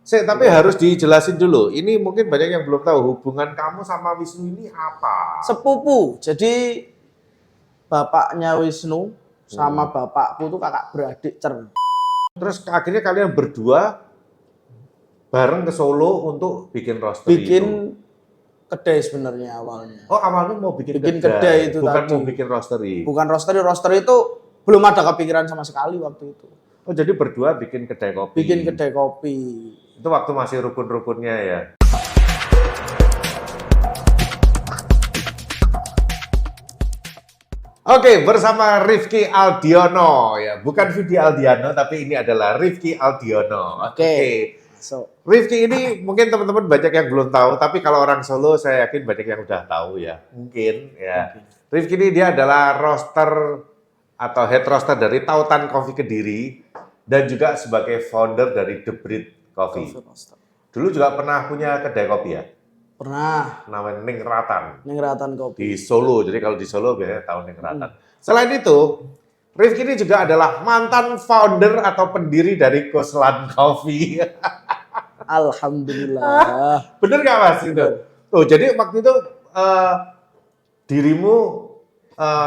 Tapi harus dijelasin dulu. Ini mungkin banyak yang belum tahu hubungan kamu sama Wisnu ini apa? Sepupu. Jadi bapaknya Wisnu sama bapakku tuh kakak beradik cer. Terus akhirnya kalian berdua bareng ke Solo untuk bikin roastery. Bikin kedai sebenarnya awalnya. Oh, awalnya mau bikin kedai itu bukan tadi. mau bikin roastery. Bukan roastery. Roastery itu belum ada kepikiran sama sekali waktu itu. Oh, jadi berdua bikin kedai kopi. Bikin kedai kopi. Itu waktu masih rukun-rukunnya ya. Oke, bersama Rifki Aldiono ya, bukan Vidi Aldiano tapi ini adalah Rifki Aldiono. Oke. So, Rifki ini mungkin teman-teman banyak yang belum tahu, tapi kalau orang Solo saya yakin banyak yang udah tahu ya. Mungkin ya. Rifki ini dia adalah roaster atau head roaster dari Tautan Coffee Kediri dan juga sebagai founder dari The Breed Coffee. Dulu juga pernah punya kedai kopi ya? Pernah. Namanya Ningratan. Ningratan kopi. Di Solo, jadi kalau di Solo biasanya tahu Ningratan. Selain itu, Rifki ini juga adalah mantan founder atau pendiri dari Kuslan Coffee. Alhamdulillah. Bener nggak Mas itu? Tuh, jadi waktu itu dirimu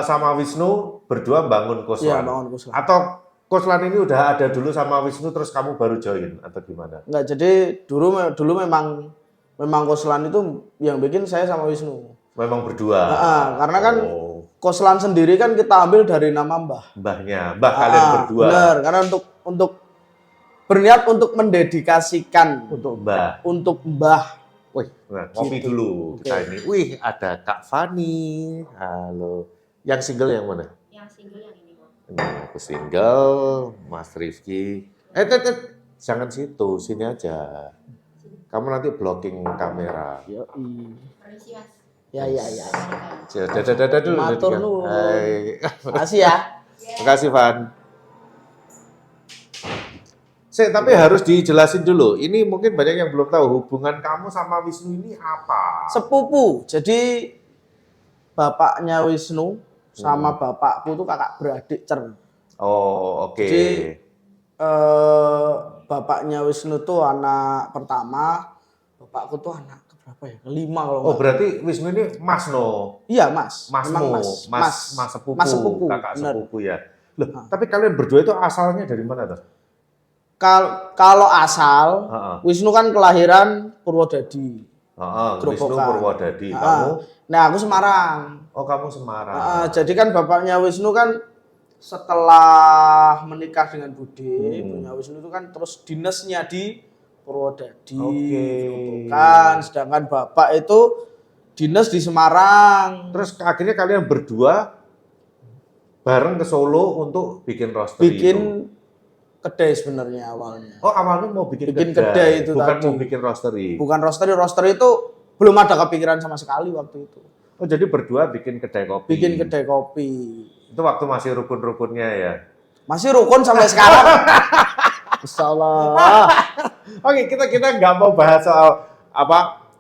sama Wisnu berdua bangun Kuslan. Iya, bangun Kuslan. Atau Kuslan ini udah ada dulu sama Wisnu terus kamu baru join atau gimana? Enggak, jadi dulu memang Kuslan itu yang bikin saya sama Wisnu. Memang berdua. Karena kan Kuslan sendiri kan kita ambil dari nama Mbah. Mbah kalian berdua. Benar, karena untuk berniat untuk mendedikasikan Untuk Mbah. Untuk Mbah. Wih, nah, ngopi Gitu. dulu kita ini. Wih, ada Kak Fani. Halo. Yang single yang mana? Yang single yang ini kok. Ini aku single, Mas Rifki. Jangan situ, sini aja. Kamu nanti blocking kamera. Yoi. Permisi Mas. Ya. Dadah dulu. Matur nuwun. Hai. Makasih ya. Makasih, Van. Tapi harus dijelasin dulu. Ini mungkin banyak yang belum tahu hubungan kamu sama Wisnu ini apa? Sepupu. Jadi bapaknya Wisnu sama bapakku tuh kakak beradik cer. Oh, oke. Jadi bapaknya Wisnu tuh anak pertama, bapakku tuh anak keberapa ya? Kelima kalau nggak. Berarti Wisnu ini Mas no? Iya, Mas. Memang Memang Mas sepupu, Mas sepupu, kakak bener. sepupu ya. Loh, tapi kalian berdua itu asalnya dari mana tuh? Kalau asal, Wisnu kan kelahiran Purwodadi. Wisnu Grobogan. Purwodadi. Kamu? Nah, aku Semarang. Oh, kamu Semarang. Jadi kan bapaknya Wisnu kan setelah menikah dengan Bude, punya Wisnu itu kan terus dinasnya di Purwodadi. Grobogan. Sedangkan bapak itu dinas di Semarang. Terus akhirnya kalian berdua bareng ke Solo untuk bikin roastery. Bikin kedai sebenarnya awalnya. Oh, awalnya mau bikin kedai itu bukan tadi. mau bikin roastery. Bukan roastery. Roastery itu belum ada kepikiran sama sekali waktu itu. Oh, jadi berdua bikin kedai kopi. Bikin kedai kopi. Itu waktu masih rukun-rukunnya ya. Masih rukun sampai sekarang. Insyaallah. Oke, kita nggak mau bahas soal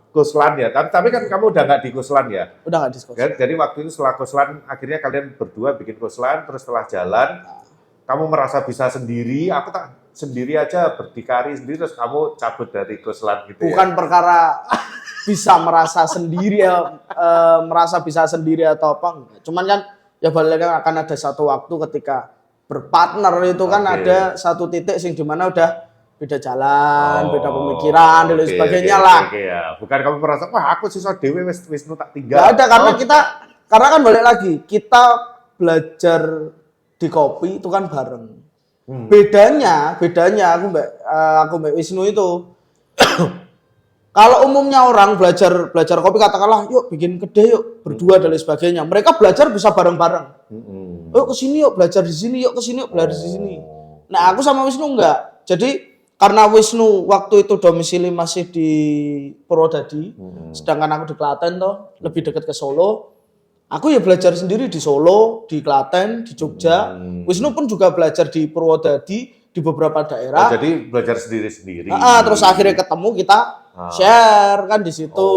Kuslan ya. Tapi kan kamu udah nggak di Kuslan ya. Udah nggak diskusi. Jadi waktu itu setelah Kuslan, akhirnya kalian berdua bikin Kuslan, terus setelah jalan, kamu merasa bisa sendiri, aku tak sendiri aja berdikari sendiri, terus kamu cabut dari Kuslan gitu ya? Bukan perkara bisa merasa sendiri merasa bisa sendiri atau apa enggak. Cuman kan ya balik akan ada satu waktu ketika berpartner itu kan ada satu titik sing dimana udah beda jalan, beda pemikiran dan lain sebagainya lah. Ya. Bukan kamu merasa wah aku sisa dewe Wisnu tak tinggal. Gak ada karena kan balik lagi kita belajar di kopi itu kan bareng. Bedanya aku Mbak Wisnu itu kalau umumnya orang belajar kopi katakanlah yuk bikin kedai yuk berdua dan lain sebagainya. Mereka belajar bisa bareng-bareng. Yuk kesini yuk belajar di sini, yuk kesini yuk belajar di sini. Nah, aku sama Wisnu enggak. Jadi karena Wisnu waktu itu domisili masih di Purwodadi, sedangkan aku di Klaten toh, lebih dekat ke Solo. Aku ya belajar sendiri di Solo, di Klaten, di Jogja. Wisnu pun juga belajar di Purwodadi, di beberapa daerah. Oh, jadi belajar sendiri-sendiri. Terus akhirnya ketemu kita share kan di situ.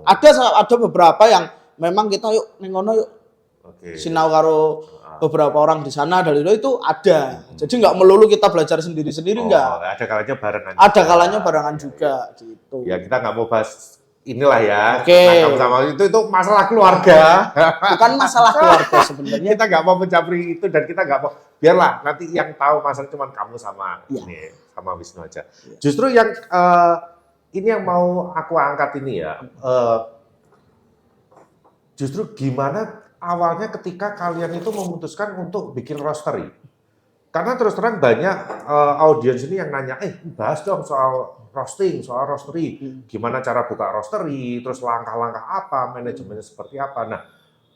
Ada beberapa yang memang kita yuk nengono yuk Oke. sinau karo beberapa orang di sana dari itu ada. Jadi nggak melulu kita belajar sendiri-sendiri nggak. Ada kalanya barengan. Ada kalanya barengan juga gitu. Ya kita nggak mau bahas inilah ya. Oke. Nakam sama itu masalah keluarga. Bukan masalah keluarga sebenarnya. Kita nggak mau mencapri itu dan kita nggak mau. Biarlah nanti yang tahu masalah cuma kamu sama ini sama Wisnu aja. Justru yang ini yang mau aku angkat ini ya. Justru gimana awalnya ketika kalian itu memutuskan untuk bikin roastery? Karena terus terang banyak audiens ini yang nanya, bahas dong soal roasting, soal roastery. Gimana cara buka roastery, terus langkah-langkah apa, manajemennya seperti apa. Nah,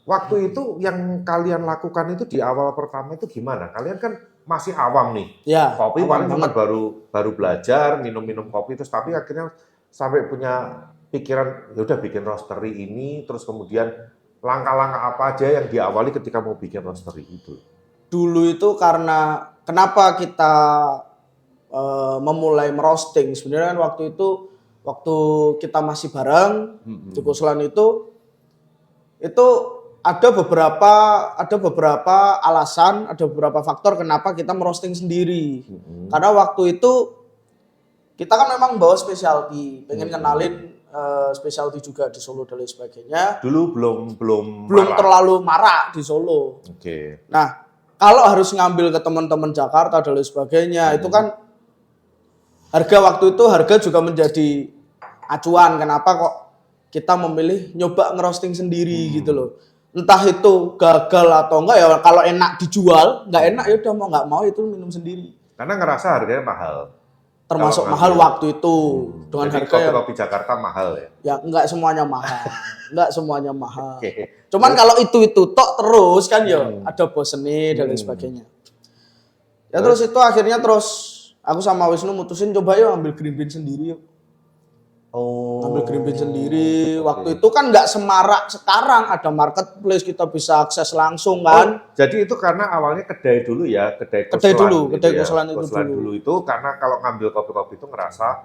waktu itu yang kalian lakukan itu di awal pertama itu gimana? Kalian kan masih awam nih. Ya, Kopi awam paling cuma banget. baru belajar, minum-minum kopi, terus tapi akhirnya sampai punya pikiran, ya udah bikin roastery ini, terus kemudian langkah-langkah apa aja yang diawali ketika mau bikin roastery itu? Dulu itu karena kenapa kita memulai merosting sebenarnya kan waktu kita masih bareng di Kuslan itu ada beberapa alasan, ada beberapa faktor kenapa kita merosting sendiri. Karena waktu itu kita kan memang bawa specialty, pengen kenalin specialty juga di Solo dan lain sebagainya. Dulu belum Terlalu marak di Solo. Oke. Nah, kalau harus ngambil ke teman-teman Jakarta dan lain sebagainya, itu kan harga juga menjadi acuan. Kenapa kok kita memilih nyoba ngerosting sendiri gitu loh. Entah itu gagal atau enggak ya, kalau enak dijual, nggak enak ya udah mau nggak mau itu minum sendiri. Karena ngerasa harganya mahal. Termasuk Kalau mahal ngambil. waktu itu dengan Jadi harga yang kopi Jakarta mahal ya. ya enggak semuanya mahal. Enggak semuanya mahal. Oke. Cuman kalau itu tok terus kan ya ada bosennya dan lain sebagainya. Ya terus itu akhirnya aku sama Wisnu mutusin coba yuk ambil green bean sendiri yuk. Ambil green bean sendiri. Waktu itu kan nggak semarak sekarang, ada marketplace kita bisa akses langsung kan. Jadi itu karena awalnya kedai dulu ya, kedai Kuslan itu dulu itu karena kalau ngambil kopi-kopi itu ngerasa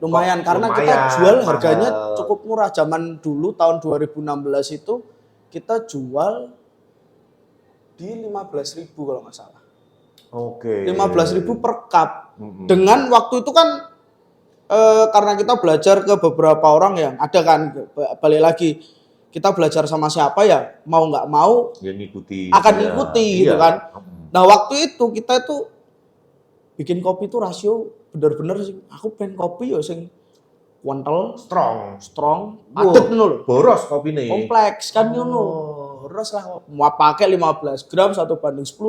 lumayan karena kita lumayan, jual mahal. harganya cukup murah. Zaman dulu tahun 2016 itu kita jual di 15.000 kalau nggak salah. Oke. 15.000 per cup. Dengan waktu itu kan karena kita belajar ke beberapa orang yang ada kan, balik lagi kita belajar sama siapa ya mau nggak mau Ya, ngikuti. akan Ya, ngikuti iya. gitu kan. Nah waktu itu kita itu bikin kopi itu rasio bener-bener sih. Aku pengen kopi ya sing kental, strong, padet ngono lho. Boros kopi nih. Kompleks kan ngono. Terus lah mau pakai 15 gram 1/10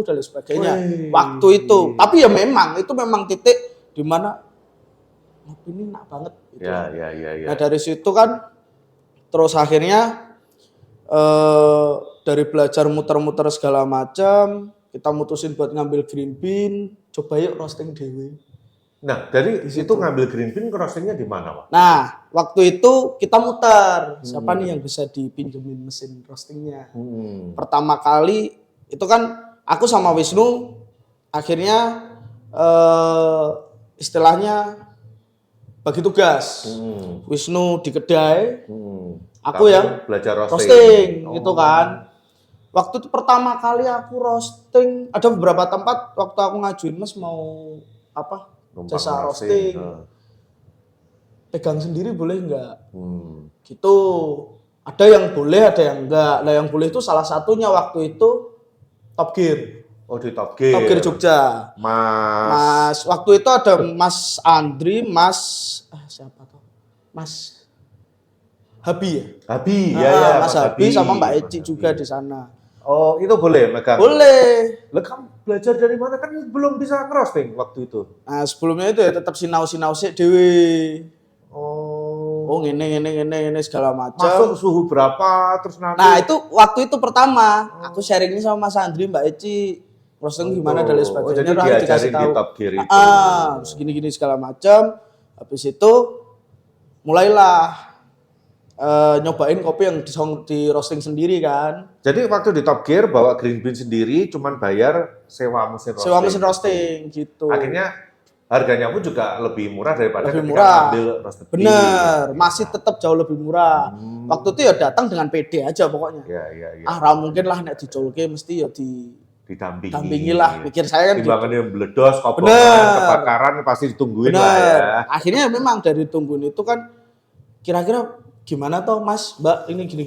dan lain sebagainya. Waktu itu. Tapi ya memang itu memang titik di mana kopi ini enak banget gitu. Ya. Nah dari situ kan terus akhirnya dari belajar muter-muter segala macam, kita mutusin buat ngambil green bean, coba yuk roasting dewe. Nah, dari situ ngambil green bean roastingnya di mana, Pak? Nah, waktu itu kita muter, siapa nih yang bisa dipinjemin mesin roastingnya. Pertama kali itu kan aku sama Wisnu akhirnya istilahnya bagi tugas. Wisnu di kedai, aku yang belajar roasting gitu kan. Waktu itu pertama kali aku roasting, ada beberapa tempat waktu aku ngajuin Mas mau apa? Numpang Jasa roasting. roasting. Pegang sendiri boleh enggak? Gitu. Ada yang boleh, ada yang enggak. Nah, yang boleh itu salah satunya waktu itu Top Gear. Oh, di Top Gear. Top Gear Jogja. Mas. Waktu itu ada Mas Andri, siapa tuh? Mas Habi ya? Habi, Mas Habi sama Mbak Eci juga di sana. Oh, itu boleh megang? Boleh. Lah kamu belajar dari mana? Kan belum bisa ngerosting waktu itu. Nah, sebelumnya itu ya tetap sinau-sinau sik dhewe. Oh, Ngene segala masuk macam. suhu berapa terus nanti? Nah, itu waktu itu pertama aku sharingnya sama Mas Andri, Mbak Eci. Roasting gimana dan lain sebagainya. jadi Udah diajarin dikasih di tahu. Top Gear itu. Segini-gini segala macam. Habis itu mulailah nyobain kopi yang di roasting sendiri kan. Jadi waktu di Top Gear bawa green bean sendiri, cuman bayar sewa mesin roasting. Sewa mesin roasting gitu. Akhirnya Harganya pun juga lebih murah daripada Lebih ketika murah. ngambil roasted beef. Bener, masih tetap jauh lebih murah. Waktu itu ya datang dengan PD aja pokoknya. Iya. Ra mungkin lah nek diculke mesti ya Didampingi. dampingi lah, pikir saya kan gitu. Timbangan yang meledos, kobongan, Bener. kebakaran pasti ditungguin lah ya. Bener. Akhirnya memang dari tungguin itu kan kira-kira gimana toh Mas, Mbak, ini gini.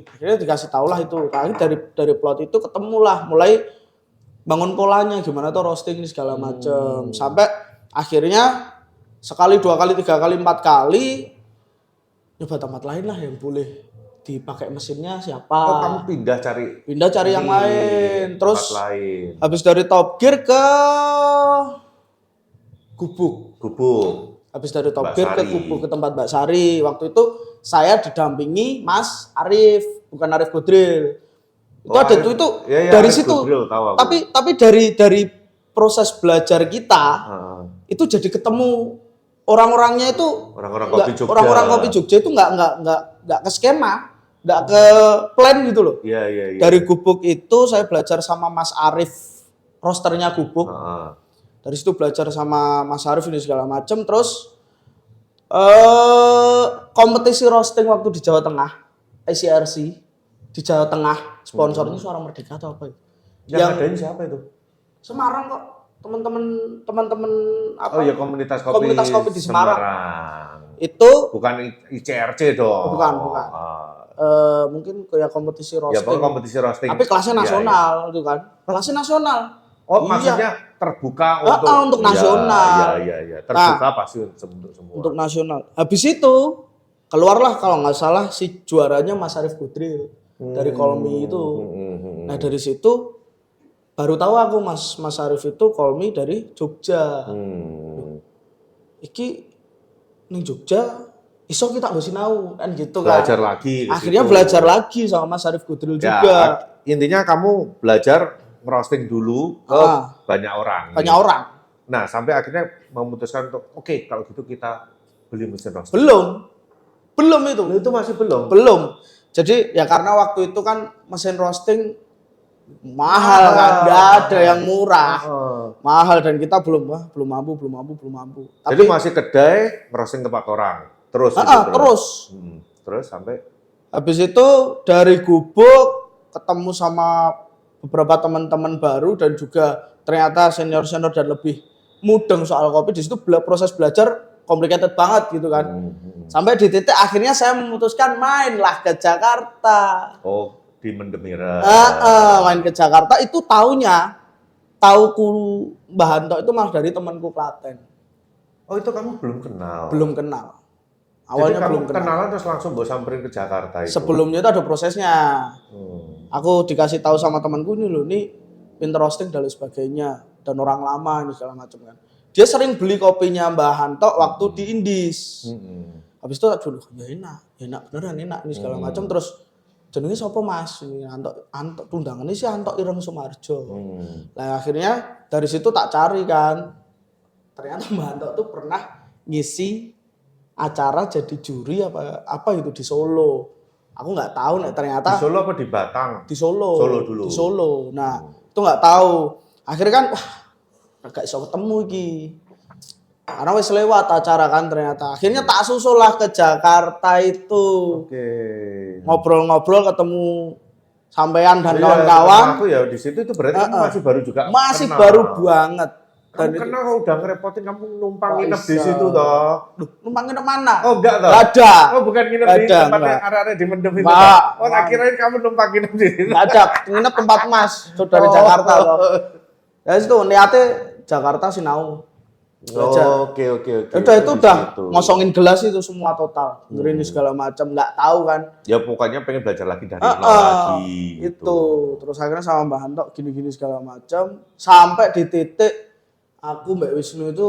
Akhirnya dikasih tahu lah itu. Akhirnya dari plot itu ketemulah mulai bangun polanya gimana tuh roasting ini segala macem. Sampai akhirnya sekali, 2 kali, 3 kali, 4 kali nyoba tempat lain lah yang boleh dipakai mesinnya siapa. Oh, kamu pindah cari yang lain. Terus tempat lain. habis dari Top Gear ke Gubuk. Habis dari Top Mbak Gear ke Sari. Gubuk ke tempat Mbak Sari. Waktu itu saya didampingi Mas Arif, bukan Arif Godril. Itu ada Arif. itu Iya, dari Arif situ. Godril, tahu aku. Tapi dari proses belajar kita itu jadi ketemu orang-orangnya itu Orang-orang kopi Jogja. orang-orang kopi Jogja itu nggak ke skema, nggak ke plan gitu loh. Iya. Dari Gubuk itu saya belajar sama Mas Arif, rosternya Gubuk. Dari situ belajar sama Mas Arif ini segala macam. Terus kompetisi roasting waktu di Jawa Tengah, ICRC di Jawa Tengah, sponsornya Suara Merdeka atau apa? Yang ngadain siapa itu? Semarang kok, teman-teman apa? Oh ya komunitas kopi di Semarang. Itu Bukan ICRC dong. Bukan. Mungkin kayak kompetisi Ya, roasting. pokoknya kompetisi roasting. Tapi kelasnya Iya, nasional itu kan. Kelasnya nasional. Oh, Iya. maksudnya terbuka Untuk nasional. Iya. Terbuka pasti untuk semua. Untuk nasional. Habis itu keluarlah kalau nggak salah si juaranya Mas Arif Godril dari Kolmi itu. Nah dari situ baru tahu aku Mas Arif itu Kolmi dari Jogja. Iki ning Jogja iso kita nggak sinau kan gitu kan. Belajar lagi. Akhirnya belajar lagi sama Mas Arif Godril Ya, juga. intinya kamu belajar roasting dulu ke banyak orang. Banyak orang. Nah, sampai akhirnya memutuskan untuk oke, kalau gitu kita beli mesin roasting. Belum itu. Itu masih belum. Belum. Jadi ya karena waktu itu kan mesin roasting mahal kan, nggak ada yang murah. Mahal dan kita belum mampu. Jadi masih kedai roasting tempat orang. Terus terus sampai habis itu dari Gubuk ketemu sama beberapa teman-teman baru dan juga ternyata senior dan lebih mudeng soal kopi. Di situ proses belajar complicated banget gitu kan. Sampai di titik akhirnya saya memutuskan mainlah ke Jakarta. oh, di Mendemira. Main ke Jakarta itu tauku Mbah Hanto itu malah dari temanku Klaten. Oh, itu kamu belum kenal. Belum kenal. Jadi Awalnya kamu belum kenal. kenalan terus langsung bawa samperin ke Jakarta itu. Sebelumnya itu ada prosesnya. Aku dikasih tahu sama temanku ini loh, ini pinter roasting dan lain sebagainya dan orang lama ini segala macam kan. Dia sering beli kopinya Mbah Hanto waktu di Indis. Habis itu dulu ya enak beneran enak ini segala macam. Terus jenenge sapa Mas? Ini Hanto tundangannya sih Hanto Ireng Sumarjo. Nah akhirnya dari situ tak cari kan. Ternyata Mbah Hanto tuh pernah ngisi acara jadi juri apa itu di Solo. Aku nggak tahu nih ternyata. Di Solo apa di Batang? Di Solo. Solo dulu. Di Solo. Nah itu nggak tahu. Akhirnya kan wah agak iso ketemu iki. Karena wis lewat acara kan ternyata. Akhirnya tak susul lah ke Jakarta itu. Oke. Ngobrol-ngobrol ketemu sampean dan Iya, kawan-kawan. Aku ya di situ itu berarti kamu masih baru juga. Masih kenal. baru banget. Kamu Dan kenal kalau udah ngerepotin kamu numpang Kok nginep di bisa? situ toh. Duh, numpang nginep mana? Oh enggak toh? Nggak ada. Oh bukan nginep Nggak di ada, tempatnya nggak. arah-arah di Mendem itu. Nggak. toh? Oh tak kirain kamu numpang nginep di situ. Nggak ada. Nginep tempat Mas, saudara Jakarta loh. Ya itu niatnya Jakarta sinau. Belajar. Oke. Udah itu Di udah situ. ngosongin gelas itu semua total. Ngeri segala macam, nggak tahu kan. Ya pokoknya pengen belajar lagi dari nol lagi. Itu. Terus akhirnya sama Mbak Hanto gini-gini segala macam sampai di titik aku Mbak Wisnu itu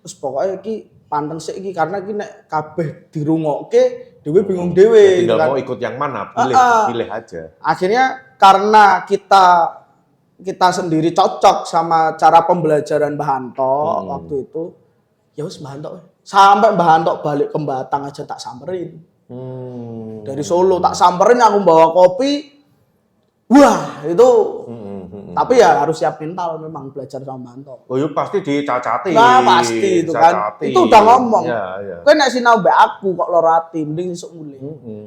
terus pokoknya iki panten sik iki karena iki nek kabeh dirungokke dhewe bingung dhewe Tinggal kan. mau ikut yang mana, pilih aja. Akhirnya karena kita sendiri cocok sama cara pembelajaran Mbah Hanto waktu itu. Ya wis Mbah Hanto. Sampai Mbah Hanto balik ke Batang aja tak samperin. Dari Solo tak samperin aku bawa kopi. Wah, itu Tapi ya harus siap mental memang belajar sama Banto. Oh, ya pasti dicacati. Nah pasti itu kan. Dicacati. Itu udah ngomong. Iya, iya. Kowe nek sinau mbek aku kok loro ati, mending esuk mulih.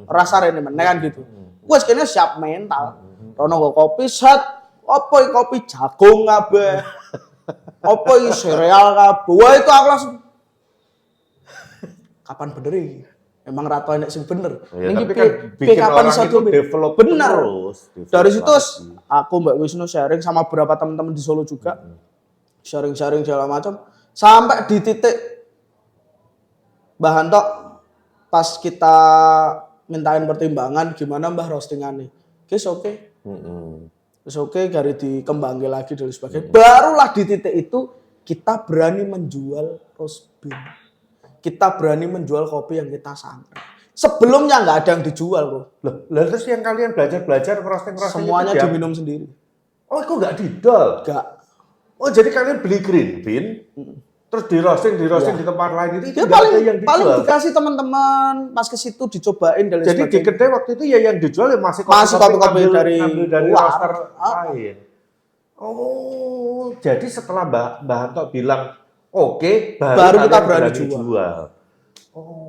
Rasa rene meneh kan gitu. Wes kene siap mental. Rono nggo kopi set, apa iki kopi jagung kabeh. Apa iki sereal kabeh. Wah itu aku langsung kapan bener iki? Emang rata enek sing bener. Ya, Ini tapi kan bikin orang itu develop bener. terus. Dari situ lagi. aku Mbak Wisnu sharing sama beberapa teman-teman di Solo juga. Sharing-sharing segala macam sampai di titik Mbah Hanto pas kita mintain pertimbangan gimana Mbah roastingannya. Guys oke. Terus oke gari dikembangin lagi dan sebagainya. Barulah di titik itu kita berani menjual roast beer. Kita berani menjual kopi yang kita sangrai. Sebelumnya nggak ada yang dijual kok. Loh, terus yang kalian belajar roasting Semuanya itu diminum sendiri. Oh, kok nggak didol? Nggak. Oh, jadi kalian beli green bean, terus di roasting Iya. di tempat lain itu Dia nggak ada yang paling dijual. dikasih teman-teman pas ke situ dicobain dan Jadi di sebagainya. kedai waktu itu ya yang dijual ya masih kopi-kopi dari ngambil luar. roaster lain. Oh, jadi setelah Mbak Hanto bilang oke, Baru kita kalian berani jual.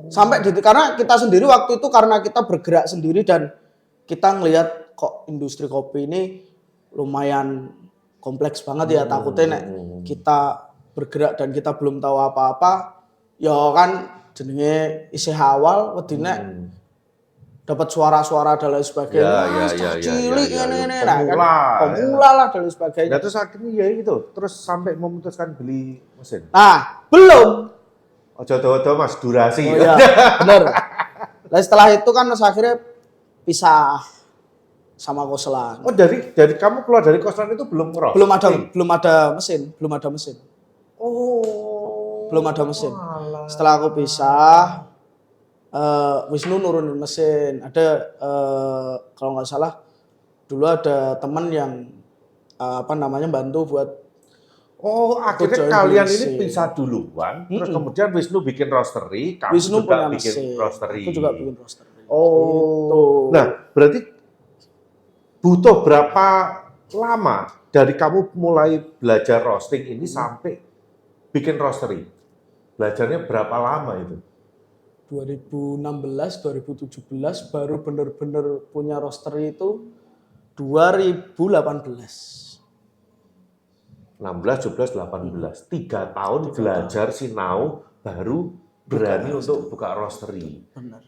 Sampai karena kita sendiri waktu itu karena kita bergerak sendiri dan kita ngelihat kok industri kopi ini lumayan kompleks banget ya, takutnya nek kita bergerak dan kita belum tahu apa-apa ya kan jenenge isih awal wedine dapat suara-suara dan lain sebagainya. Cilik ini nah kan pemula lah dan lain sebagainya. Ya terus akhirnya ya gitu, terus sampai memutuskan beli mesin. Nah, belum. Ojo Mas, durasi. Oh iya, bener. Nah setelah itu kan akhirnya pisah sama Koslan. Oh dari kamu keluar dari kosan itu belum ngeros? Belum ada mesin. Oh. Belum ada mesin. Alah. Setelah aku pisah, Wisnu nurunin mesin. Ada kalau nggak salah dulu ada teman yang bantu buat. Oh, akhirnya join kalian mesin. ini pisah duluan, terus kemudian Wisnu bikin roastery, kamu Wisnu juga punya bikin mesin. roastery. Aku juga bikin roastery. Oh. Gitu. Nah, berarti butuh berapa lama dari kamu mulai belajar roasting ini sampai bikin roastery? Belajarnya berapa lama itu? 2016, 2017 baru bener-bener punya roastery itu 2018. 16, 17, 18. 3 tahun belajar sinau baru berani untuk buka roastery. Benar.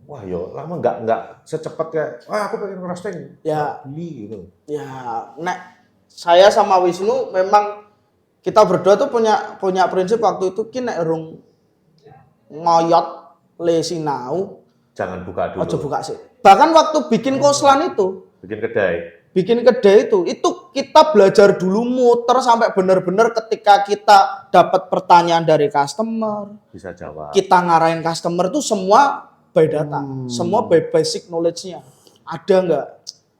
Wah, yo lama nggak secepat kayak, aku pengen roasting, Ya, beli gitu. ya, nek saya sama Wisnu memang kita berdua tuh punya prinsip waktu itu ki nek rung ngoyot le sinau, Jangan buka dulu. aja buka sih. Bahkan waktu bikin Koslan itu, Bikin kedai. itu kita belajar dulu muter sampai benar-benar ketika kita dapat pertanyaan dari customer, Bisa jawab. kita ngarahin customer tuh semua by data, semua by basic knowledge-nya. Ada nggak?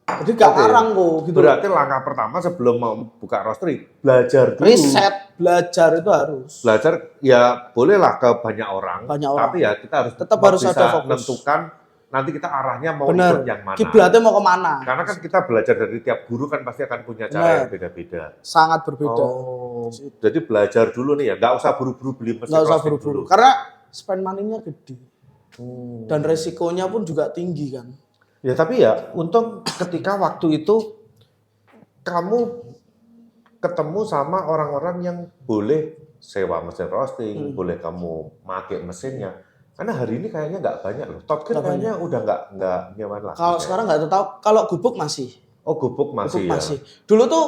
Jadi nggak ngarang kok gitu. Berarti langkah pertama sebelum mau buka roastery, belajar dulu. Riset, belajar itu harus. Belajar ya bolehlah ke banyak orang. Banyak orang. Tapi ya kita harus Tetap harus bisa ada fokus. menentukan nanti kita arahnya mau Bener. ikut yang mana. Kiblatnya mau kemana? Karena kan kita belajar dari tiap guru kan pasti akan punya cara Bener. yang beda-beda. Sangat berbeda. Oh, jadi belajar dulu nih ya, nggak usah buru-buru beli mesin Nggak usah roasting buru-buru. dulu. Karena spend money-nya gede. Dan resikonya pun juga tinggi kan. Ya tapi ya untung ketika waktu itu kamu ketemu sama orang-orang yang boleh sewa mesin roasting, boleh kamu pakai mesinnya. Karena hari ini kayaknya nggak banyak loh. Top Gear Nggak kayaknya udah nggak nyaman lagi. Kalau kayaknya. sekarang nggak tahu, kalau gubuk masih. Oh gubuk masih Gubuk ya. masih. Dulu tuh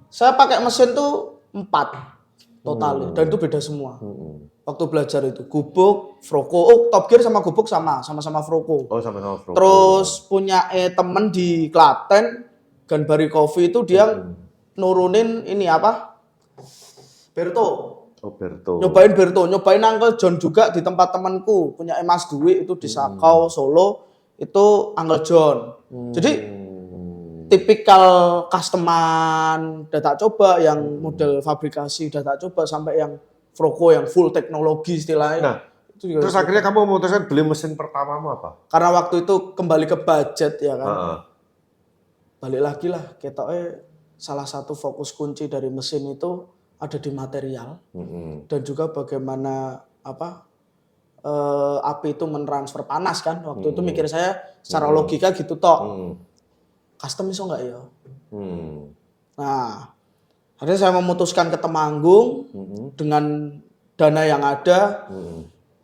saya pakai mesin tuh 4 total dan itu beda semua. Waktu belajar itu gubuk, Froco, Top Gear sama gubuk sama-sama Froco. Oh sama-sama Froco. Terus punya temen di Klaten, Ganbari Coffee itu dia nurunin ini apa? Berto. Oh Berto. Nyobain Berto, nyobain Uncle John juga di tempat temanku, punya Mas Dwi itu di Sakau, Solo, itu Uncle John. Jadi tipikal customer udah tak coba, yang model fabrikasi udah tak coba, sampai yang Froco yang full teknologi istilahnya. Nah, itu juga terus akhirnya kamu memutuskan beli mesin pertamamu apa? karena waktu itu kembali ke budget ya kan. Heeh. Balik lagi lah ketoknya salah satu fokus kunci dari mesin itu ada di material dan juga bagaimana api itu mentransfer panas kan. Waktu itu mikir saya secara logika gitu toh. Custom iso nggak ya? Nah, akhirnya saya memutuskan ke Temanggung dengan dana yang ada.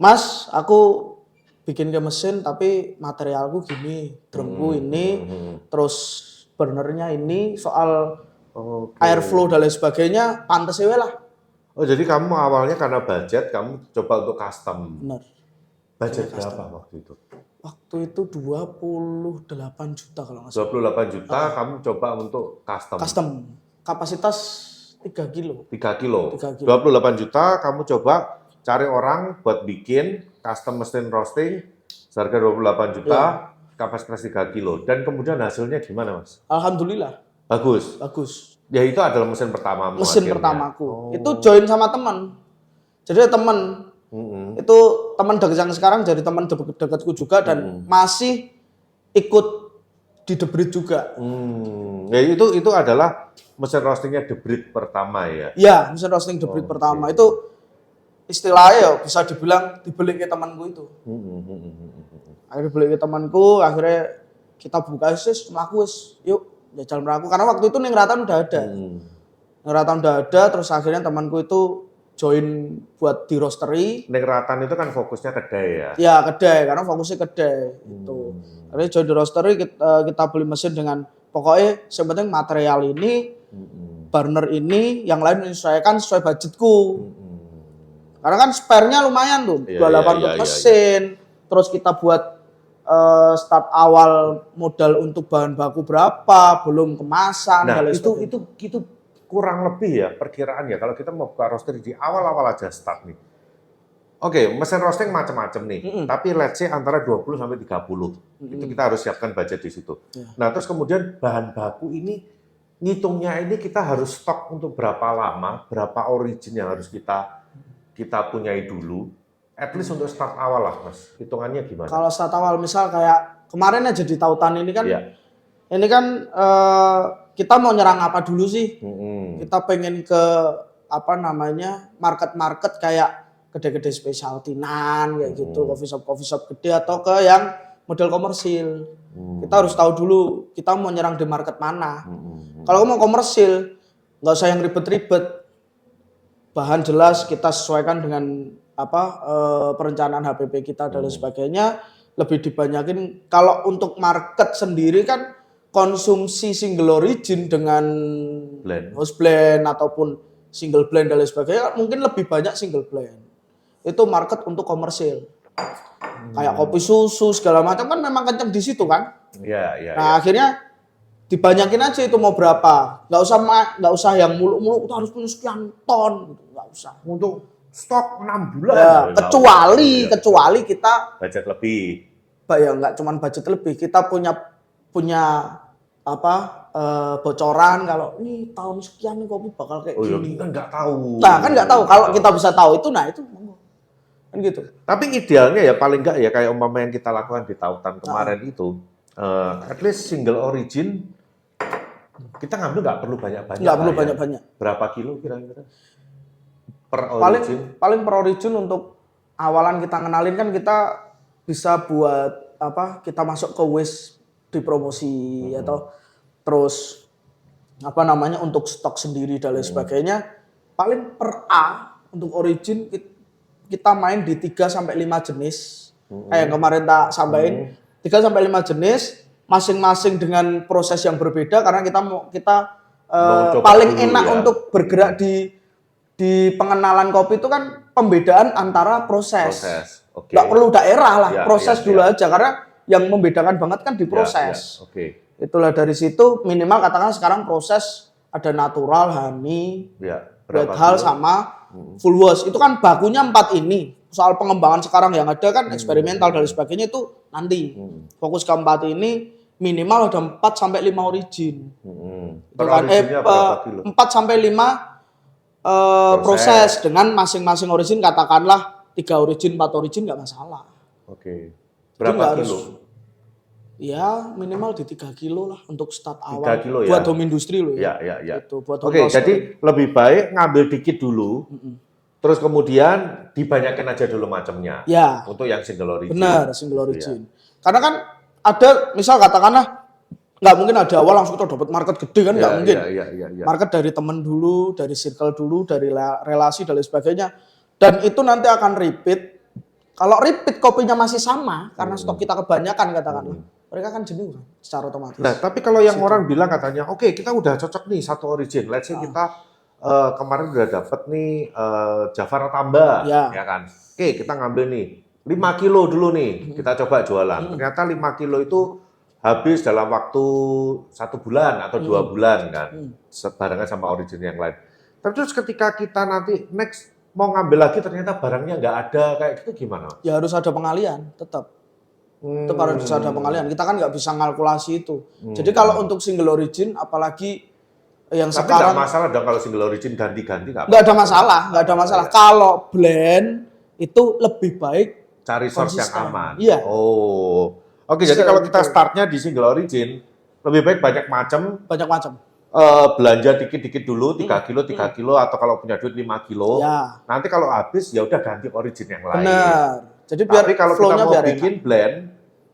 Mas, aku bikin ke mesin tapi materialku gini, drumku ini, terus burnernya ini, soal airflow dan lain sebagainya, pantes ya lah. Oh, jadi kamu awalnya karena budget, kamu coba untuk custom. Benar. Budget berapa waktu itu? Waktu itu 28 juta kalau nggak salah. 28 juta kamu coba untuk custom. Custom. Kapasitas 3 kilo. 3 kilo. 3 kilo. 28 juta kamu coba cari orang buat bikin custom mesin roasting seharga 28 juta, kapasitas 3 kilo. Dan kemudian hasilnya gimana, Mas? Alhamdulillah. Bagus. Bagus. Ya itu adalah mesin pertamamu. Mesin akhirnya. pertamaku. Itu join sama teman. Jadi teman. Itu teman dekat yang sekarang jadi teman dekatku juga dan masih ikut di The Breed juga. Ya itu adalah mesin roastingnya The Breed pertama ya. Iya, mesin roasting The Breed pertama itu istilahnya ya bisa dibilang dibeli ke temanku itu. Akhirnya beli ke temanku, akhirnya kita buka mlaku yuk jajal mlaku karena waktu itu ning Ratan udah ada. Ning Ratan udah ada, terus akhirnya temanku itu join buat di roastery. Ning Ratan itu kan fokusnya kedai ya? Ya kedai, karena fokusnya kedai itu. Akhirnya join di roastery, kita beli mesin dengan pokoknya yang penting material ini, burner ini, yang lain menyesuaikan sesuai budgetku. Karena kan spare-nya lumayan tuh, 28 untuk mesin, terus kita buat start awal modal untuk bahan baku berapa, belum kemasan. Nah itu kurang lebih ya perkiraan ya kalau kita mau buka roastery di awal-awal aja start nih. Oke, mesin roasting macam-macam nih, tapi let's say antara 20 sampai 30. Itu kita harus siapkan budget di situ. Nah, terus kemudian bahan baku ini ngitungnya ini kita harus stok untuk berapa lama, berapa origin yang harus kita punyai dulu. At least untuk start awal lah, Mas. Hitungannya gimana? Kalau start awal misal kayak kemarin aja di Tautan ini kan, ini kan kita mau nyerang apa dulu sih? Kita pengen ke market-market kayak gede-gede specialty-nan kayak gitu, coffee shop gede atau ke yang model komersil. Kita harus tahu dulu kita mau nyerang di market mana. Kalau mau komersil, nggak usah yang ribet-ribet. Bahan jelas kita sesuaikan dengan perencanaan HPP kita dan lain sebagainya. Lebih dibanyakin kalau untuk market sendiri kan konsumsi single origin dengan house blend ataupun single blend dan lain sebagainya mungkin lebih banyak single blend. Itu market untuk komersil. Kayak kopi susu segala macam kan memang kenceng di situ kan. Nah akhirnya dibanyakin aja itu mau berapa. Nggak usah yang muluk-muluk kita harus punya sekian ton gitu. Nggak usah. Untuk stok 6 bulan. Ya, kecuali kita budget lebih. Ya nggak cuma budget lebih, kita punya bocoran kalau ini tahun sekian nih kopi bakal kayak gini. Kita nggak tahu. Nah, kan nggak tahu. Kalau kita bisa tahu itu, nah itu kan gitu. Tapi idealnya ya paling nggak ya kayak umpama yang kita lakukan di Tautan kemarin itu, at least single origin kita ngambil nggak perlu banyak-banyak. Nggak perlu banyak-banyak. Berapa kilo kira-kira? Per origin? Paling per origin untuk awalan kita kenalin kan kita bisa buat kita masuk ke WIS di promosi atau terus untuk stok sendiri dan lain sebagainya. Paling per A untuk origin kita main di 3 sampai 5 jenis. Kayak yang kemarin tak sampaikan 3 sampai 5 jenis masing-masing dengan proses yang berbeda karena kita paling enak untuk bergerak di pengenalan kopi itu kan pembedaan antara proses. Okay. Nggak perlu daerah lah, proses dulu aja karena yang membedakan banget kan di proses. Itulah dari situ minimal katakan sekarang proses ada natural, honey, red hull sama full wash. Itu kan bakunya 4 ini. Soal pengembangan sekarang yang ada kan eksperimental dan sebagainya itu nanti. Fokus ke 4 ini minimal ada 4 sampai 5 origin. Itu kan 4 sampai 5 proses dengan masing-masing origin katakanlah 3 origin, 4 origin nggak masalah. Berapa kilo? Ya minimal di 3 kilo lah untuk start 3 awal. kilo Buat ya? home industry loh ya. Ya. Itu buat home Oke, roaster. jadi lebih baik ngambil dikit dulu, terus kemudian dibanyakin aja dulu macamnya. Ya. Untuk yang single origin. Benar, single Gitu origin. ya. Karena kan ada, misal katakanlah, nggak mungkin ada awal langsung kita dapat market gede kan, nggak mungkin. Iya. Market dari temen dulu, dari circle dulu, dari relasi, dan lain sebagainya. Dan itu nanti akan repeat. Kalau repeat kopinya masih sama, karena stok kita kebanyakan katakanlah, mereka kan jenuh kan, secara otomatis. Nah, tapi kalau yang orang bilang katanya, oke, kita udah cocok nih satu origin. Let's say kita kemarin udah dapet nih Java Tambah, ya kan? Oke, kita ngambil nih 5 kilo dulu nih, kita coba jualan. Ternyata 5 kilo itu habis dalam waktu 1 bulan atau 2 bulan kan, barengan sama origin yang lain. Tapi terus ketika kita nanti next mau ngambil lagi ternyata barangnya nggak ada kayak gitu gimana? Ya harus ada pengalian, tetap. Tetap harus ada pengalian. Kita kan nggak bisa ngalkulasi itu. Jadi kalau untuk single origin, apalagi yang Tapi sekarang nggak masalah dong kalau single origin ganti-ganti nggak nggak ada masalah, nggak ada masalah. Kalau blend itu lebih baik cari source yang konsisten. aman. Iya. Oh. Oke, jadi kalau kita startnya di single origin, lebih baik banyak macam, banyak macam. belanja dikit-dikit dulu, 3 kilo, atau kalau punya duit 5 kilo. Ya. Nanti kalau habis, ya udah ganti origin yang lain. Benar. Jadi biar Tapi kalau kita flow-nya mau biar bikin blend,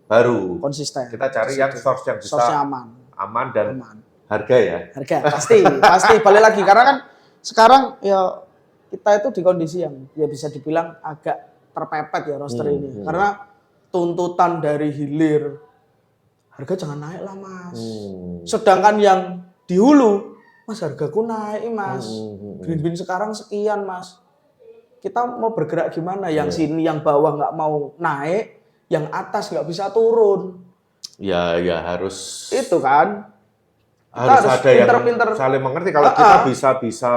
baru. konsisten. Kita cari yang source yang bisa Source-nya aman. dan harga ya. Harga pasti balik lagi karena kan sekarang ya kita itu di kondisi yang ya bisa dibilang agak terpepet ya roster ini. Karena tuntutan dari hilir harga jangan naik lah Mas. Sedangkan yang di hulu, Mas hargaku naik Mas. Green bean sekarang sekian Mas. Kita mau bergerak gimana? Yang sini yang bawah nggak mau naik, yang atas nggak bisa turun. Ya harus. Itu kan. Harus ada yang pinter-pinter saling mengerti. Kalau kita bisa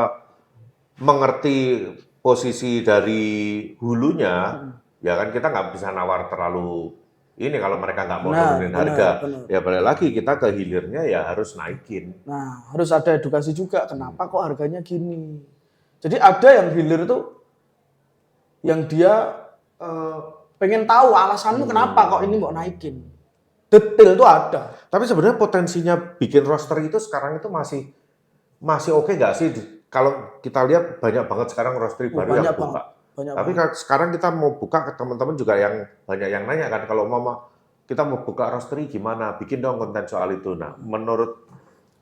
mengerti posisi dari hulunya, ya kan kita nggak bisa nawar terlalu ini kalau mereka nggak mau turunin harga. Ya balik lagi kita ke hilirnya ya harus naikin. Nah harus ada edukasi juga. Kenapa kok harganya gini? Jadi ada yang hilir itu yang dia pengen tahu alasanmu kenapa kok ini mau naikin. Detail itu ada. Tapi sebenarnya potensinya bikin roster itu sekarang itu masih oke nggak sih? Kalau kita lihat banyak banget sekarang roastery baru yang buka. Tapi sekarang kita mau buka ke teman-teman juga yang banyak yang nanya kan, kalau kita mau buka roastery gimana? Bikin dong konten soal itu. Nah, menurut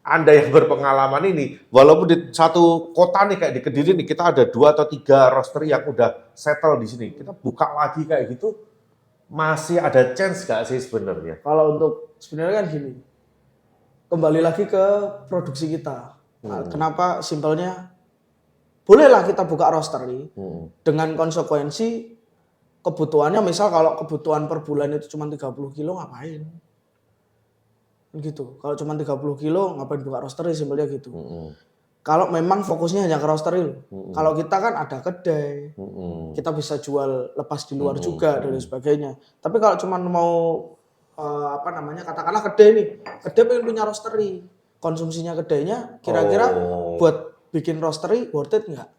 Anda yang berpengalaman ini, walaupun di satu kota nih kayak di Kediri nih kita ada 2 atau 3 roastery yang udah settle di sini. Kita buka lagi kayak gitu, masih ada chance nggak sih sebenarnya? Kalau untuk sebenarnya kan gini, kembali lagi ke produksi kita. Kenapa simpelnya bolehlah kita buka roastery dengan konsekuensi kebutuhannya, misal kalau kebutuhan per bulan itu cuma 30 kilo ngapain? Gitu. Kalau cuma 30 kilo ngapain buka roastery simpelnya gitu. Kalau memang fokusnya hanya ke roastery loh. Kalau kita kan ada kedai, kita bisa jual lepas di luar juga dan sebagainya. Tapi kalau cuma mau katakanlah kedai nih, kedai pengen punya roastery, konsumsinya kedainya kira-kira buat bikin roastery worth it nggak?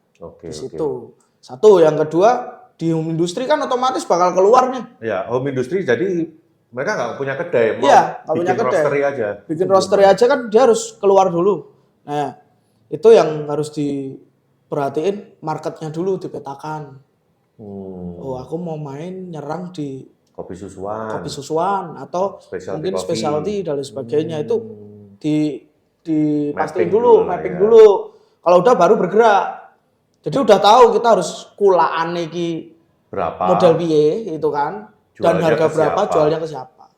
Di situ. Satu, yang kedua di home industry kan otomatis bakal keluar nih. Ya, home industry jadi mereka nggak punya kedai, mau punya kedai. roastery aja. Bikin roastery aja kan dia harus keluar dulu. Nah, itu yang harus diperhatiin, marketnya dulu dipetakan. Oh, aku mau main nyerang di kopi susuan atau mungkin specialty dan sebagainya. Itu Mapping pastiin dulu, mapping dulu. Kalau udah baru bergerak. Jadi udah tahu kita harus kulaan iki berapa model piye itu kan, dan harga berapa, jualnya ke siapa.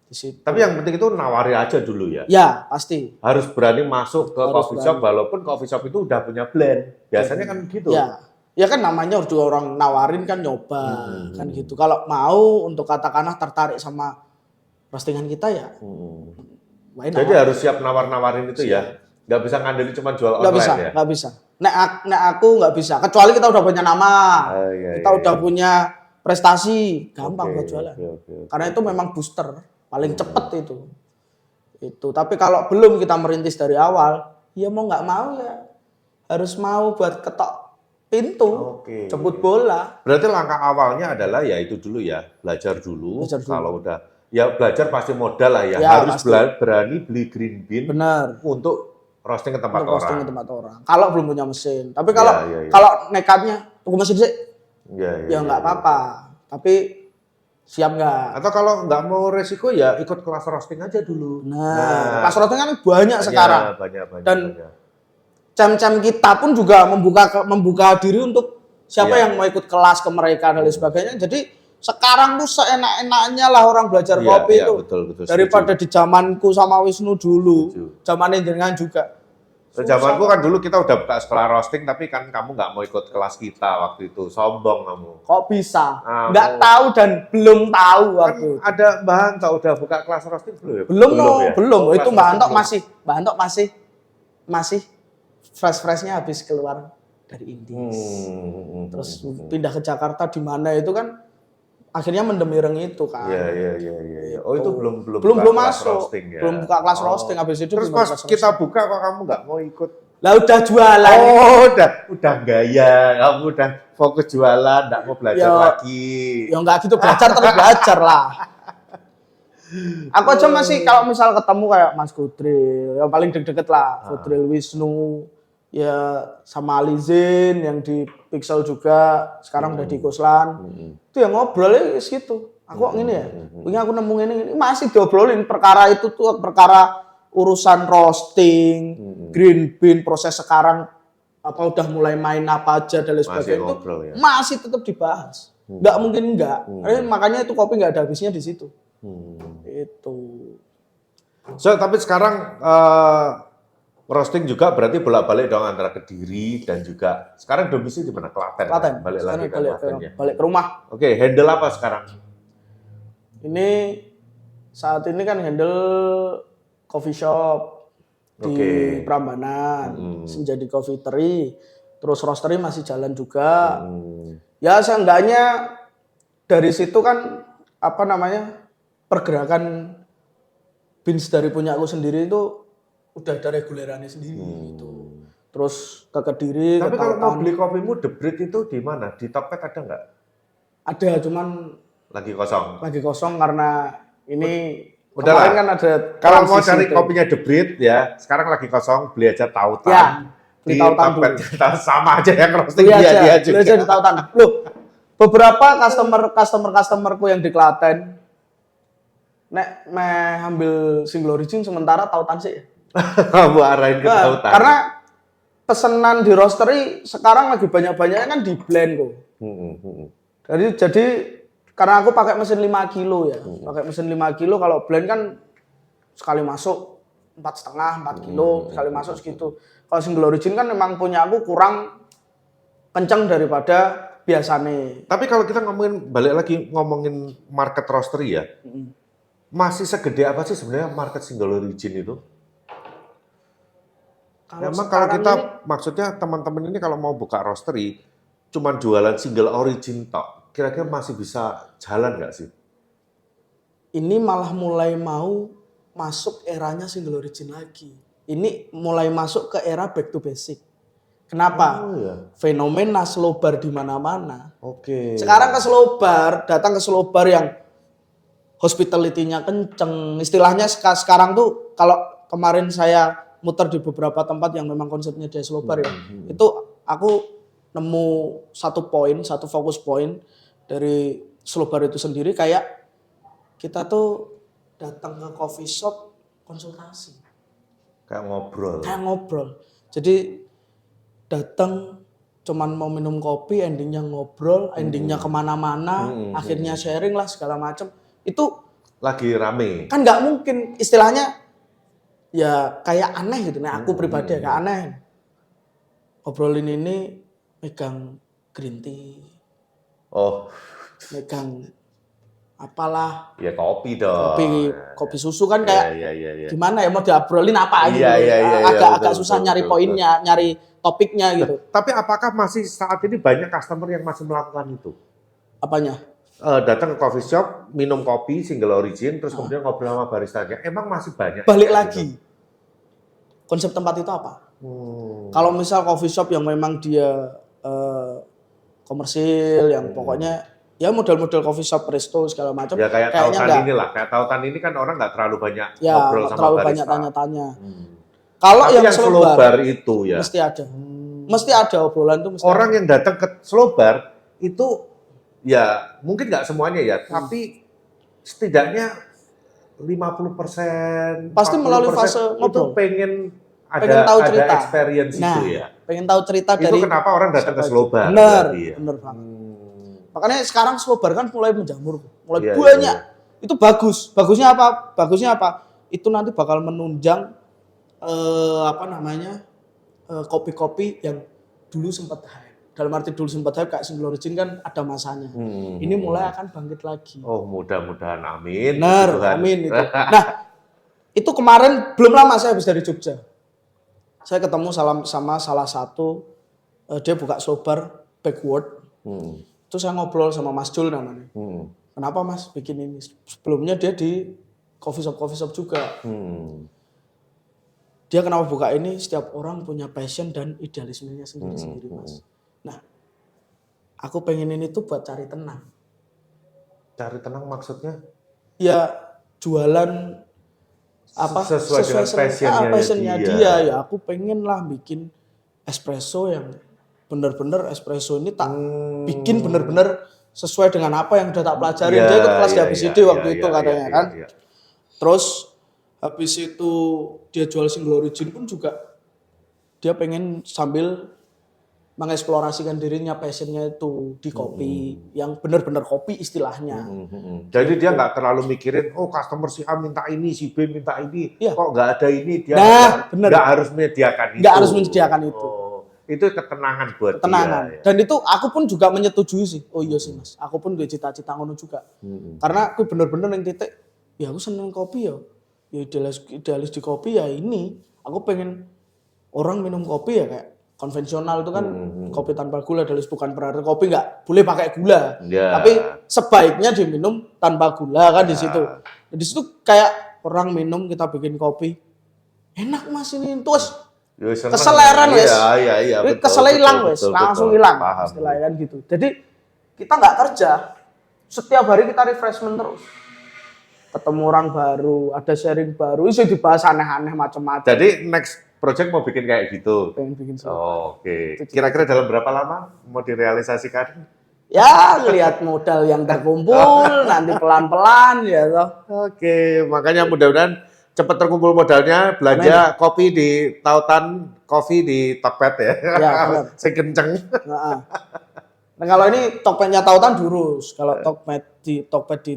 Di situ. Tapi yang penting itu nawari aja dulu ya. Ya, pasti. Harus berani masuk ke coffee shop walaupun coffee shop itu udah punya blend. Biasanya kan gitu. Ya. Ya kan namanya juga orang nawarin kan nyoba kan gitu. Kalau mau untuk katakanlah tertarik sama roastingan kita ya. Jadi harus siap nawar-nawarin itu ya. Nggak bisa ngandelin cuma jual online ya. Nggak bisa. Nek aku nggak bisa. Kecuali kita udah punya nama, kita udah punya prestasi, gampang buat jualan. Karena itu memang booster paling cepet itu. Tapi kalau belum kita merintis dari awal, ya mau nggak mau ya harus mau buat ketok pintu, jemput bola. Berarti langkah awalnya adalah ya itu dulu ya, belajar dulu. Kalau udah ya belajar pasti modal lah ya. Ya, Harus pasti. berani beli green bean Bener. untuk roasting ke tempat Untuk roasting orang. ke tempat orang. Kalau belum punya mesin. Tapi kalau Iya. kalau nekatnya tuku mesin sih, Iya. ya nggak apa-apa. Tapi siap nggak? Atau kalau nggak mau resiko ya ikut kelas roasting aja dulu. Nah, pas roasting kan banyak sekarang. Banyak. Dan cam-cam kita pun juga membuka diri untuk siapa Iya. yang mau ikut kelas ke mereka dan lain sebagainya. Jadi sekarang tuh seenak-enaknya lah orang belajar kopi itu. Betul, Daripada di zamanku sama Wisnu dulu, Setuju. zamannya jenengan juga. Zamanku kan dulu kita udah buka sekolah roasting, tapi kan kamu nggak mau ikut kelas kita waktu itu, sombong kamu. Kok bisa? Ah, Nggak mau. tahu dan belum tahu Kan waktu itu. ada Mbak Hanto udah buka kelas roasting belum ya? Belum ya? belum. Oh, Itu kelas Mbak Antok roasting Mbak Antok masih fresh-freshnya habis keluar dari Inggris. belum. Terus pindah ke Jakarta di mana itu kan akhirnya mendemireng itu kan. Iya. Oh itu belum belum buka kelas masuk. roasting ya? Belum buka kelas Oh. roasting habis itu Terus buka pas kelas kita roasting. buka kok kamu nggak mau ikut? Lah udah jualan. Oh, udah gaya, kamu udah fokus jualan, nggak mau belajar Ya, lagi. Ya enggak gitu belajar terus belajar lah. Aku aja masih kalau misal ketemu kayak Mas Kudril, yang paling deket lah, Kudril Wisnu, ya sama Alizin yang di Pixel juga, sekarang udah di Kuslan. Itu yang ngobrolnya gitu. Aku kok ngene ya. Ini aku nemu ini masih diobrolin perkara itu tuh perkara urusan roasting, green bean, proses sekarang apa udah mulai main apa aja dan lain Masih sebagainya itu ngobrol ya? masih tetap dibahas. Nggak mungkin enggak. Makanya itu kopi nggak ada habisnya di situ. Itu. So, tapi sekarang roasting juga berarti bolak-balik dong antara Kediri dan juga sekarang domisili di mana? Klaten. Klaten. Balik lagi ke Klaten ya. Balik ke rumah. Oke, handle apa sekarang? Ini saat ini kan handle coffee shop di Oke. Prambanan, Senjadi Coffee Tree, terus roastery masih jalan juga. Ya seenggaknya dari situ kan apa namanya pergerakan beans dari punya aku sendiri itu udah ada regulerannya sendiri gitu. Terus ke Kediri, Tapi ke kalau mau Tautan. beli kopimu The Breed itu di mana? Di Topet ada nggak? Ada cuman Lagi kosong. lagi kosong karena ini Udahlah. kemarin kan ada Kalau mau transisi cari tuh. kopinya The Breed ya, sekarang lagi kosong, beli aja Tautan. Ya, beli di Tautan Topet. Sama aja yang roasting Beli dia aja juga. di Tautan. Loh, beberapa customerku yang di Klaten nek ambil single origin sementara Tautan sih. Kamu arahin ke Nah, Tautan. karena pesanan di roastery sekarang lagi banyak-banyaknya kan di blend kok. Jadi karena aku pakai mesin 5 kilo ya. Pakai mesin 5 kilo kalau blend kan sekali masuk 4,5 4 kilo sekali masuk segitu. Kalau single origin kan memang punya aku kurang kencang daripada biasanya. Tapi kalau kita ngomongin market roastery ya, masih segede apa sih sebenarnya market single origin itu? Memang kalau sekarang kita ini, maksudnya teman-teman ini kalau mau buka roastery, cuman jualan single origin tok, kira-kira masih bisa jalan nggak sih? ini malah mulai mau masuk eranya single origin lagi. Ini mulai masuk ke era back to basic. Kenapa? Oh ya. Fenomena slow bar di mana-mana. Oke. Sekarang ke slow bar, datang ke slow bar yang hospitality-nya kenceng. Istilahnya sekarang tuh kalau kemarin saya muter di beberapa tempat yang memang konsepnya dia slow bar ya. Itu aku nemu satu fokus poin dari slow bar itu sendiri kayak kita tuh datang ke coffee shop konsultasi. Kayak ngobrol. Kayak ngobrol. Jadi datang cuman mau minum kopi, endingnya ngobrol, endingnya kemana-mana, akhirnya sharing lah segala macam. Itu Lagi rame. kan nggak mungkin istilahnya ya kayak aneh gitu. Nah aku pribadi ya kayak aneh. Ngobrolin ini megang green tea, Oh, megang apalah ya kopi dong. kopi susu kan kayak Iya. gimana ya mau diobrolin apa gitu. Iya, Agak betul, susah betul, nyari betul, poinnya, nyari topiknya gitu. Tapi apakah masih saat ini banyak customer yang masih melakukan itu? Apanya? Datang ke coffee shop, minum kopi single origin, terus kemudian ngobrol sama baristanya. Emang masih banyak. Balik Kayak lagi. Konsep tempat itu apa? gitu? Kalau misal coffee shop yang memang dia komersil, yang pokoknya ya model-model coffee shop, resto segala macam. Ya kayak kayaknya tautan nggak, inilah, kayak tautan ini kan orang nggak terlalu banyak ya ngobrol nggak sama terlalu barista. banyak tanya-tanya. Hmm. Kalau Tapi yang slow slow bar, bar itu ya, mesti ada. Mesti ada obrolan tuh mesti orang ada. yang datang ke slow bar itu ya mungkin nggak semuanya ya, tapi setidaknya 50%, Pasti melalui fase 40% itu ngobrol. pengen Pengen tahu ada cerita. experience Nah, itu ya. pengen tahu cerita Itu dari kenapa orang datang ke siapa slow aja. bar. Bener, berarti ya. bener banget. Hmm. Makanya sekarang slow bar kan mulai menjamur, mulai Iya, banyak. iya. Itu bagus. Bagusnya apa? Bagusnya apa? Itu nanti bakal menunjang kopi-kopi yang dulu sempat hype. Dalam arti dulu sempat hype kayak Single Origin kan ada masanya. Ini mulai akan bangkit lagi. Oh, mudah-mudahan amin. Bener, Tuhan. amin itu. Nah, itu kemarin belum lama saya habis dari Jogja. Saya ketemu sama salah satu dia buka slow bar backward. Terus saya ngobrol sama Mas Jul namanya. Kenapa Mas bikin ini? Sebelumnya dia di coffee shop juga. Dia kenapa buka ini? Setiap orang punya passion dan idealismenya sendiri-sendiri, Mas. Nah, aku pengen ini tuh buat cari tenang. Cari tenang maksudnya? Ya jualan apa Sesuai dengan passionnya dia. Ya aku pengen lah bikin espresso yang bener-bener espresso ini tak bikin bener-bener sesuai dengan apa yang udah tak pelajarin. Dia ikut kelas di ABCD waktu itu katanya kan. Terus habis itu dia jual Single Origin pun juga dia pengen sambil mengeksplorasikan dirinya, passionnya itu di kopi yang benar-benar kopi istilahnya. Jadi dia nggak terlalu mikirin, oh customer si A minta ini, si B minta ini, Iya. kok nggak ada ini, dia bener. nggak harus menyediakan itu. Nggak harus menyediakan itu. Oh, itu ketenangan buat Ketenangan. dia. Ya. Dan itu aku pun juga menyetujui sih. Oh iya sih Mas, aku pun udah cita-cita ngono juga. Karena aku bener-bener yang titik, ya aku seneng kopi ya. Ya idealis di kopi ya ini. Aku pengen orang minum kopi ya kayak konvensional itu kan kopi tanpa gula, idealis bukan berarti kopi nggak boleh pakai gula. Ya. Tapi sebaiknya diminum tanpa gula kan di situ. Di situ kayak orang minum kita bikin kopi. Enak Mas ini terus keseleran wes. Iya, betul. Kesel hilang wes, betul, langsung betul. hilang Paham. istilahnya kan gitu. Jadi kita nggak kerja, setiap hari kita refreshment terus. Ketemu orang baru, ada sharing baru, itu dibahas aneh-aneh macam-macam. Jadi next project mau bikin kayak gitu. Pengen bikin Oh, Oke. Kira-kira dalam berapa lama mau direalisasikan? Ya, lihat modal yang terkumpul, nanti pelan-pelan ya toh. Oke, makanya mudah-mudahan cepat terkumpul modalnya, belanja kopi di Tautan Coffee di Tokped ya. Ya, benar. Sing kenceng. Nah, kalau ini Tokpednya Tautan durus, kalau Tokped di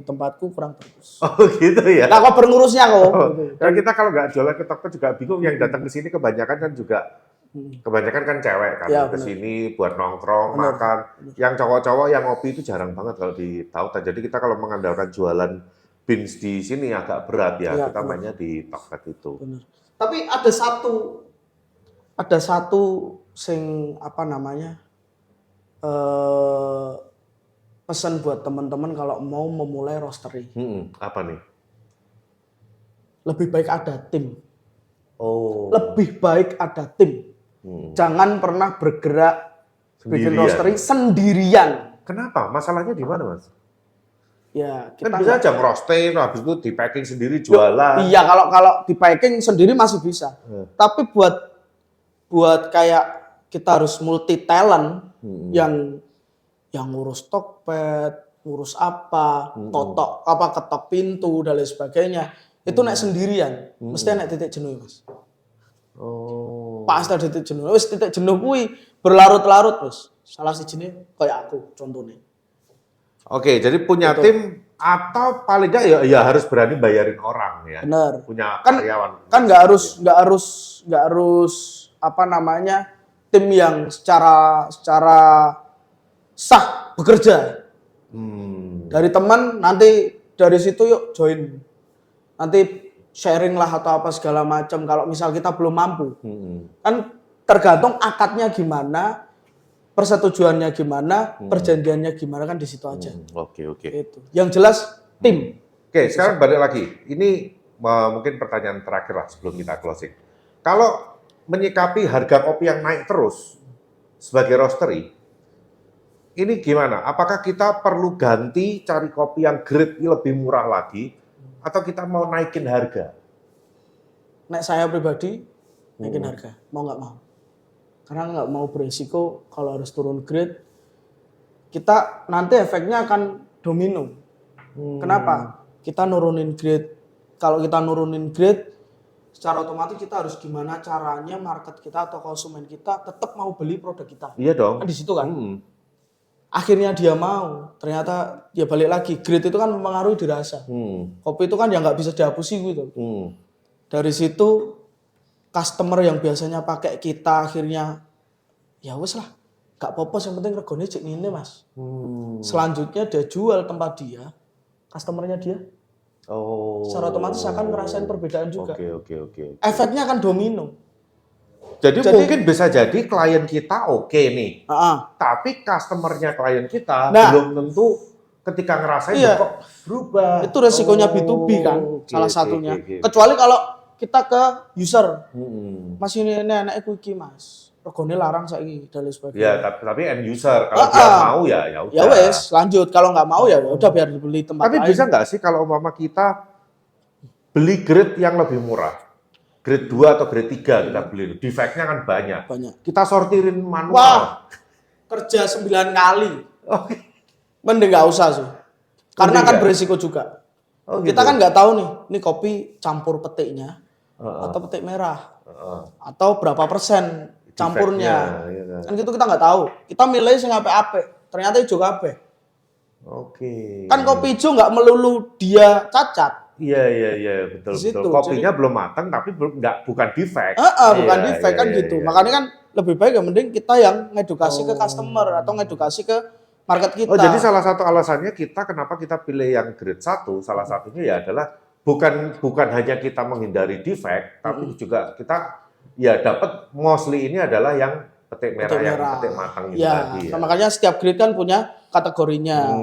tempatku kurang bagus. Oh gitu ya. Nah, kok pengurusnya kok. Dan kita kalau nggak jualan ke Tokped juga bingung, yang datang ke sini kebanyakan kan juga kebanyakan kan cewek kan Ya, ke benar. sini buat nongkrong, Benar. makan. Yang cowok-cowok yang ngopi itu jarang banget kalau di Tautan. Jadi kita kalau mengandalkan jualan beans di sini agak berat ya. Ya, Kita benar. mainnya di Tokped itu. Bener. Tapi ada satu sing apa namanya pesan buat teman-teman kalau mau memulai roastery. Apa nih? Lebih baik ada tim. Oh. Lebih baik ada tim. Jangan pernah bergerak bikin Sendirian. roastery sendirian. Kenapa? Masalahnya di mana, Mas? Ya, Kan kita bisa aja ngerosting, habis itu di packing sendiri jualan. Iya, kalau di packing sendiri masih bisa. Tapi buat kayak kita harus multi talent yang ngurus Tokped, ngurus apa, ketok pintu dan lain sebagainya. Itu naik sendirian, mesti naik titik jenuh, Mas. Oh. Pasti ada titik jenuh. Wis titik jenuh kuwi berlarut-larut, Mas. Salah sijine kayak aku contohnya. Oke, jadi punya tim atau paling nggak ya harus berani bayarin orang ya. Bener. Punya Kan karyawan. nggak harus apa namanya tim yang secara sah bekerja. Dari teman nanti dari situ yuk join. Nanti sharing lah atau apa segala macam. Kalau misal kita belum mampu, kan tergantung akadnya gimana, persetujuannya gimana, perjanjiannya gimana kan di situ aja. Oke. Itu. Yang jelas tim. Oke, sekarang balik lagi. Ini mungkin pertanyaan terakhir lah sebelum kita closing. Kalau menyikapi harga kopi yang naik terus sebagai roastery, ini gimana? Apakah kita perlu ganti cari kopi yang grade lebih murah lagi atau kita mau naikin harga? Nek saya pribadi naikin harga, mau nggak mau. Karena nggak mau beresiko kalau harus turun grade, kita nanti efeknya akan domino. Kenapa? Kita nurunin grade. Kalau kita nurunin grade, secara otomatis kita harus gimana caranya market kita atau konsumen kita tetap mau beli produk kita. Iya dong. Kan di situ kan. Akhirnya dia mau. Ternyata dia balik lagi. Grade itu kan mempengaruhi dirasa. Kopi itu kan ya nggak bisa dihapusi gitu. Dari situ customer yang biasanya pakai kita akhirnya ya wes lah, gak apa-apa, yang penting regone cek ini mas. Selanjutnya dia jual tempat dia, customernya dia. Oh. Secara otomatis akan ngerasain perbedaan juga. Oke. Efeknya akan domino. Jadi mungkin bisa jadi klien kita oke nih, tapi customernya klien kita belum tentu ketika ngerasain kok berubah. Itu resikonya B2B kan, salah satunya. Kecuali kalau kita ke user, mas ini anaknya iki mas, regone larang saiki dan lain sebagainya. Ya, tapi end user kalau dia mau ya udah. Ya wes, lanjut. Kalau nggak mau ya udah biar dibeli tempat lain. Tapi bisa nggak sih kalau umpama kita beli grade yang lebih murah, grade 2 atau grade 3 kita beli, defectnya kan banyak. Kita sortirin manual. Wah, kerja 9 kali. Mending nggak usah sih. Karena kan beresiko juga. Kita kan nggak tahu nih, ini kopi campur petiknya atau petik merah, atau berapa persen campurnya. Kan gitu kita nggak tahu. Kita milih sing apik-apik, ternyata hijau kabeh. Kan kopi hijau nggak melulu dia cacat. Iya betul. Kopinya belum matang tapi bukan defect. Bukan defect kan gitu. Makanya kan lebih baik ya mending kita yang ngedukasi ke customer atau ngedukasi ke market kita. Jadi salah satu alasannya kenapa kita pilih yang grade 1, salah satunya ya adalah bukan hanya kita menghindari defect, tapi juga kita ya dapat mostly ini adalah yang petik merah yang petik matang itu tadi. Ya. Makanya setiap grade kan punya kategorinya.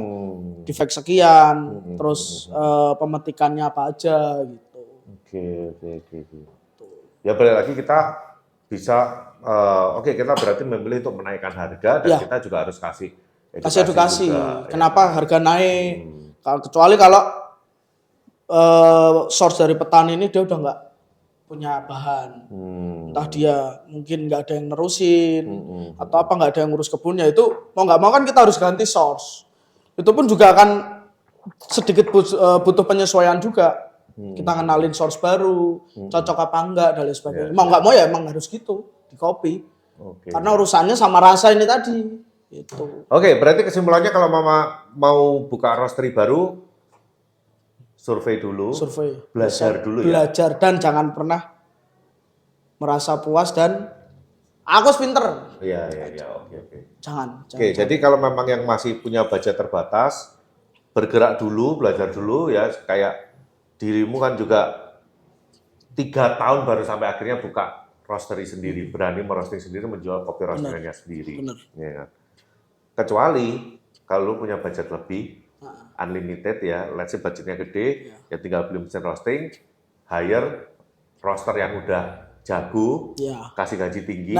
Defect sekian, terus pemetikannya apa aja gitu. Oke. Ya balik lagi kita bisa kita berarti memilih untuk menaikkan harga dan kita juga harus kasih edukasi juga, kenapa harga naik. Kecuali kalau source dari petani ini dia udah nggak punya bahan, entah dia mungkin nggak ada yang nerusin atau apa, nggak ada yang ngurus kebunnya, itu mau nggak mau kan kita harus ganti source. Itu pun juga akan sedikit butuh penyesuaian juga. Kita kenalin source baru, cocok apa enggak dan lain sebagainya. Mau nggak mau ya emang harus gitu di kopi. Karena urusannya sama rasa ini tadi. Itu. Berarti kesimpulannya kalau Mama mau buka roastery baru, survei dulu, belajar dulu ya. Belajar dan jangan pernah merasa puas dan aku pinter. Iya, oke. Jangan. Jadi kalau memang yang masih punya budget terbatas, bergerak dulu, belajar dulu ya. Kayak dirimu kan juga 3 tahun baru sampai akhirnya buka roastery sendiri, berani merosting sendiri, menjual kopi roastery-nya sendiri. Bener. Ya. Kecuali kalau lu punya budget lebih, unlimited ya, let's say budgetnya gede, ya tinggal beli mesin roasting, hire roaster yang udah jago, kasih gaji tinggi,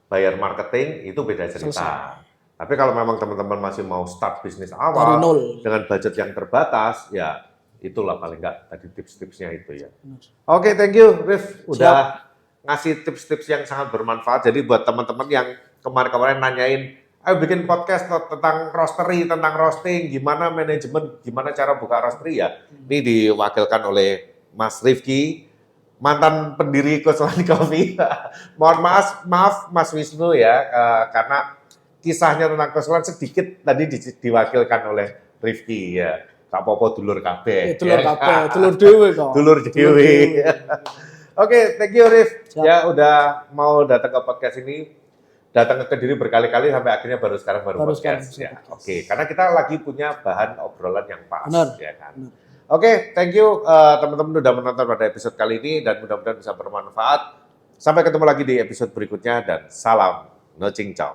bayar marketing, itu beda cerita. Tapi kalau memang teman-teman masih mau start bisnis awal dengan budget yang terbatas, ya itulah paling nggak tadi tips-tipsnya itu ya. Oke, thank you Rif, udah ngasih tips-tips yang sangat bermanfaat. Jadi buat teman-teman yang kemarin-kemarin nanyain, ayo bikin podcast tentang roastery, tentang roasting, gimana manajemen, gimana cara buka roastery ya. Ini diwakilkan oleh Mas Rifki, mantan pendiri Kuslan Coffee. Mohon maaf Mas Wisnu ya, karena kisahnya tentang Kuslan sedikit tadi diwakilkan oleh Rifki ya. Tak apa-apa dulur kabeh. Dulur kabeh, dulur dewe kok. Dulur dewe. Oke, thank you Rif. Ya udah mau datang ke podcast ini. Datang ke Kediri berkali-kali sampai akhirnya baru sekarang podcast. Ya, oke. Karena kita lagi punya bahan obrolan yang pas. Ya kan? Oke, thank you teman-teman udah menonton pada episode kali ini dan mudah-mudahan bisa bermanfaat. Sampai ketemu lagi di episode berikutnya dan salam no cincau.